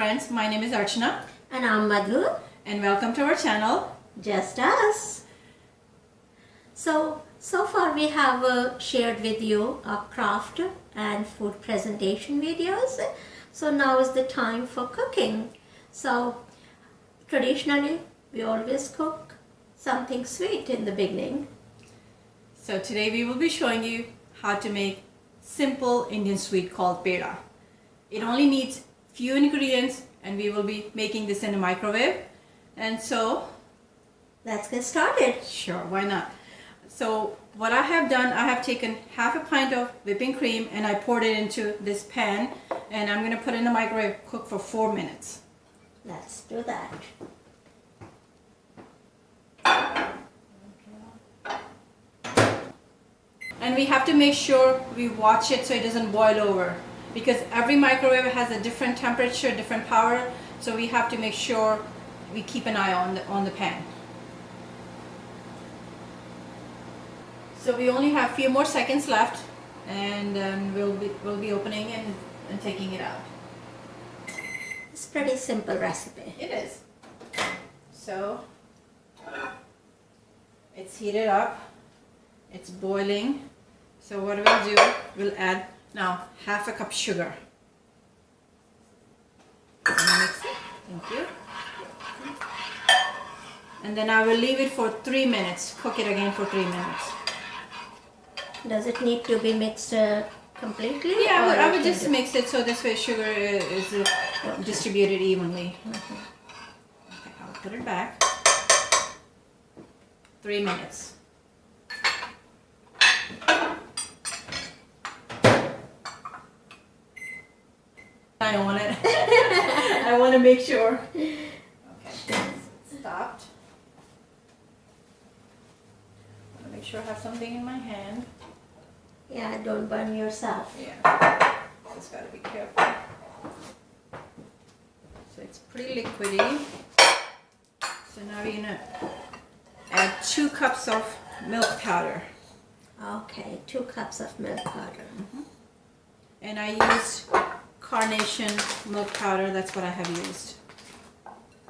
friends, my name is Archana And I'm Madhu. and welcome to our channel. Just us. So far we have shared with you our craft and food presentation videos. So now is the time for cooking. So traditionally we always cook something sweet in the beginning. So today we will be showing you how to make simple Indian sweet called Peda. It only needs few ingredients and we will be making this in a microwave. And so Let's get started. sure, why not? So what I have done, I have taken half a pint of whipping cream and I poured it into this pan and I'm going to put it in the microwave, cook for 4 minutes. Let's do that. And we have to make sure we watch it so it doesn't boil over, because every microwave has a different temperature, different power, so we have to make sure we keep an eye on the pan. So we only have a few more seconds left, and then we'll be opening and taking it out. It's a pretty simple recipe. It is. So it's heated up, it's boiling. So what we'll do, we'll add now half a cup sugar. Mix it. Thank you. And then I will leave it for 3 minutes. Cook it again for 3 minutes. Does it need to be mixed completely? Yeah, or I you would can just do- mix it so this way sugar is distributed evenly. Okay, I'll put it back. 3 minutes. I don't want it. I want to make sure. Okay, stopped. I want to make sure I have something in my hand. Yeah, don't burn yourself. Yeah, just gotta be careful. So it's pretty liquidy. So now we're gonna add 2 cups of milk powder. Okay, 2 cups of milk powder. And I used Garnishing milk powder, that's what I have used.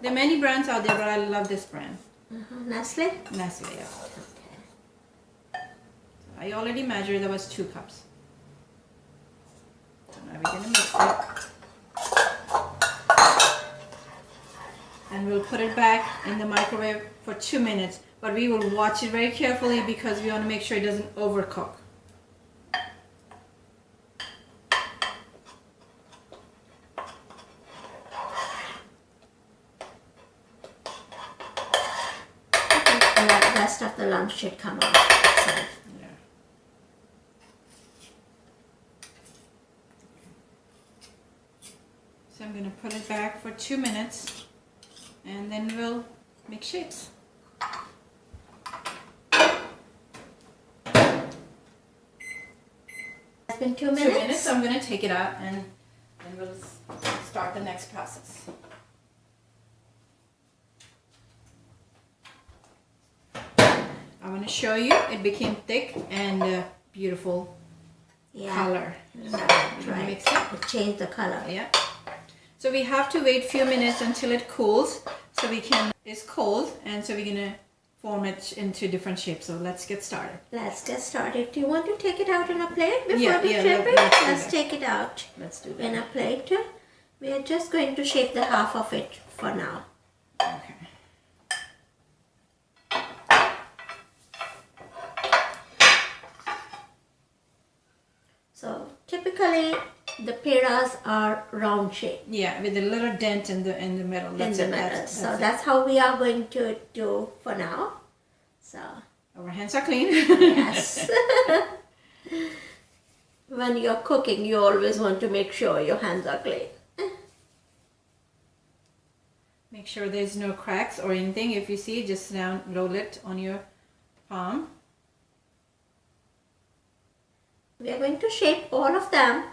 There are many brands out there, but I love this brand. Nestle? Nestle, yeah. Okay. I already measured, there was 2 cups. So now we're gonna mix it. And we'll put it back in the microwave for 2 minutes. But we will watch it very carefully because we want to make sure it doesn't overcook. And the rest of the lump should come out itself. Yeah. So I'm going to put it back for 2 minutes and then we'll make shapes. It's been 2 2 minutes. minutes, so I'm going to take it out and then we'll start the next process. I want to show you it became thick and beautiful color. Right. Mix it. It changed the color. Yeah. So we have to wait few minutes until it cools so we can, it's cold, and so we're gonna form it into different shapes. So let's get started. Let's get started. Do you want to take it out in a plate before Yeah, we yeah, flip it? let's do Let's that. take it out Let's do in that. a plate. We are just going to shape the half of it for now. Okay. So typically the pedas are round shape Yeah, with a little dent in the middle. in That's the it. middle. That's So it. that's how we are going to do for now. So Our hands are clean. yes. When you're cooking, you always want to make sure your hands are clean. Make sure there's no cracks or anything. If you see, just roll it on your palm. We are going to shape all of them.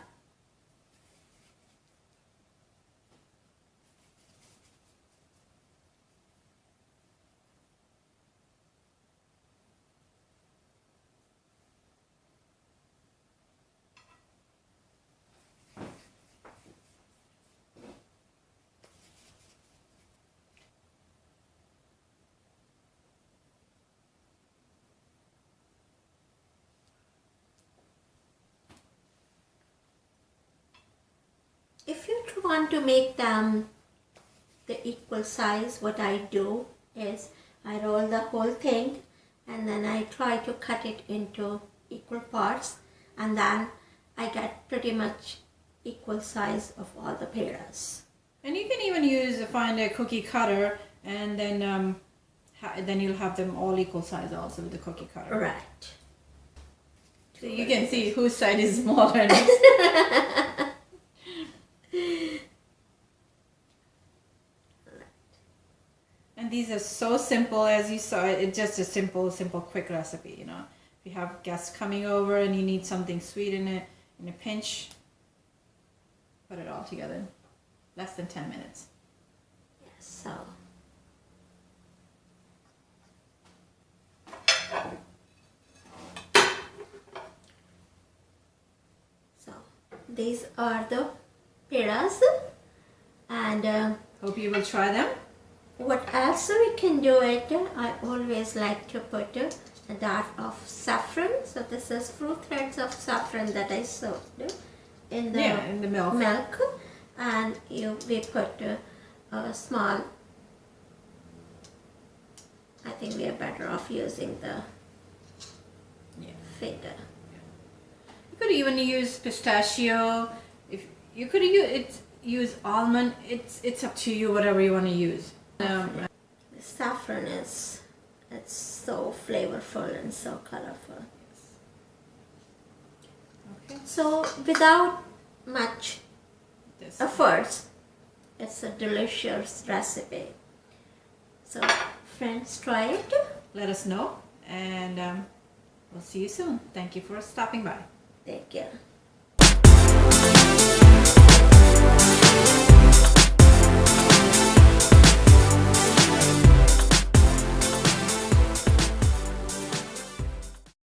want to make them the equal size, what I do is I roll the whole thing and then I try to cut it into equal parts, and then I get pretty much equal size of all the pedas. And you can even find a cookie cutter, and then then you'll have them all equal size also with the cookie cutter. Right. So you can see whose side is smaller. And these are so simple, as you saw. It's just a simple, quick recipe. You know, if you have guests coming over and you need something sweet in a pinch, put it all together in less than 10 minutes. Yes, so these are the pedas, and hope you will try them. what else we can do it, I always like to put a dot of saffron. So this is fruit threads of saffron that I soaked in the milk. And we put a small, I think we are better off using the finger. You could even use pistachio. If you could use almond. It's up to you, whatever you want to use. The saffron it's so flavorful and so colorful. Okay. So without much efforts, it's a delicious recipe. So friends, try it. Let us know, and we'll see you soon. Thank you for stopping by. Take care.